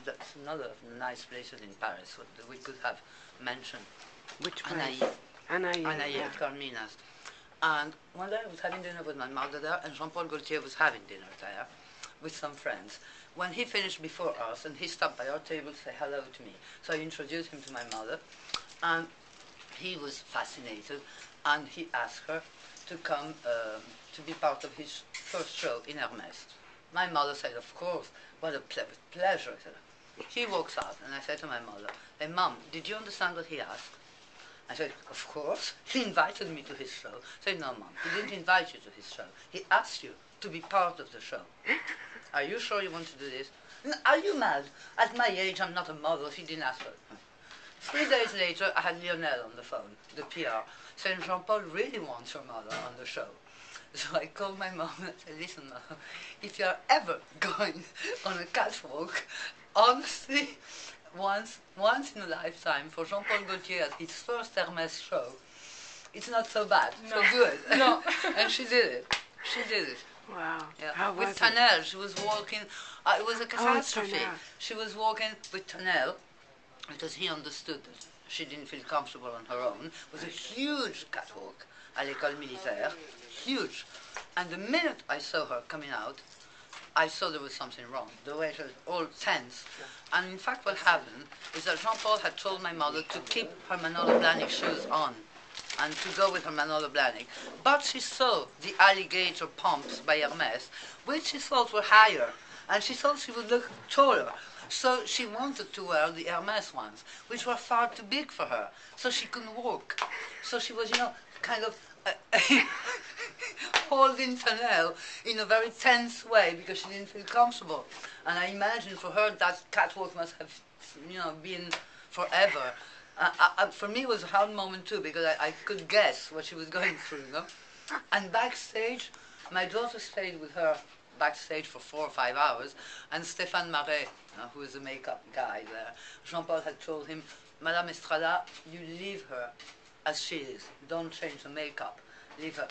that's another nice places in Paris that we could have mentioned. Which place? Anaïs Yeah. at Carmina's. And one day I was having dinner with my mother there, and Jean Paul Gaultier was having dinner there with some friends. When he finished before us, and he stopped by our table to say hello to me, so I introduced him to my mother, and he was fascinated, and he asked her to come to be part of his first show in Hermès. My mother said, of course, what a pleasure. He walks out, and I said to my mother, hey, Mom, did you understand what he asked? I said, of course. He invited me to his show. I said, no, Mom, he didn't invite you to his show. He asked you to be part of the show. Are you sure you want to do this? Are you mad? At my age, I'm not a model. He didn't ask for it. 3 days later, I had Lionel on the phone, the PR, saying Jean Paul really wants your mother on the show. So I called my mom and I said, listen, Mom, if you're ever going on a catwalk, honestly, once in a lifetime, for Jean Paul Gaultier at his first Hermès show, it's not so bad, so good. No. And she did it. She did it. Wow. Yeah. How was with Tanel, she was walking. It was a catastrophe. Tanel. She was walking with Tanel because he understood that she didn't feel comfortable on her own. It was a huge catwalk à l'école militaire, huge. And the minute I saw her coming out, I saw there was something wrong. The way she was all tense. And in fact, what happened is that Jean Paul had told my mother to keep her Manolo Blahnik shoes on and to go with her Manolo Blahnik. But she saw the alligator pumps by Hermès, which she thought were higher, and she thought she would look taller. So she wanted to wear the Hermès ones, which were far too big for her, so she couldn't walk. So she was, kind of holding Tanel in a very tense way because she didn't feel comfortable. And I imagine for her that catwalk must have, been forever. For me, it was a hard moment too because I could guess what she was going through, And backstage, my daughter stayed with her backstage for 4 or 5 hours, and Stéphane Marais, who is the makeup guy there, Jean-Paul had told him, Madame Estrada, you leave her as she is. Don't change the makeup. Leave her.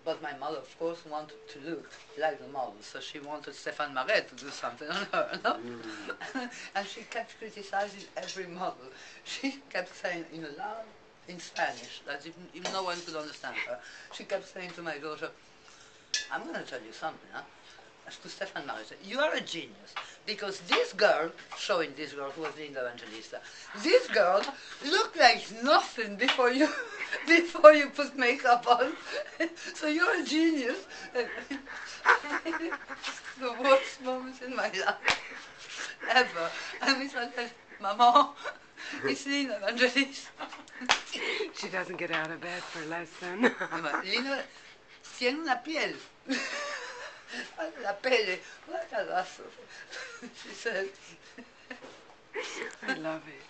But my mother, of course, wanted to look like the model, so she wanted Stéphane Marais to do something on her, And she kept criticizing every model. She kept saying in Spanish, as if no one could understand her. She kept saying to my daughter, I'm going to tell you something, to Stéphane Marais, you are a genius, because this girl, showing this girl who was Linda Evangelista, this girl looked like nothing before you put makeup on, so you're a genius. The worst moments in my life, ever. And we said, Maman, it's Linda Evangelista. She doesn't get out of bed for less than... Linda tiene una piel. La pelle, what a catastrophe, she said. I love it.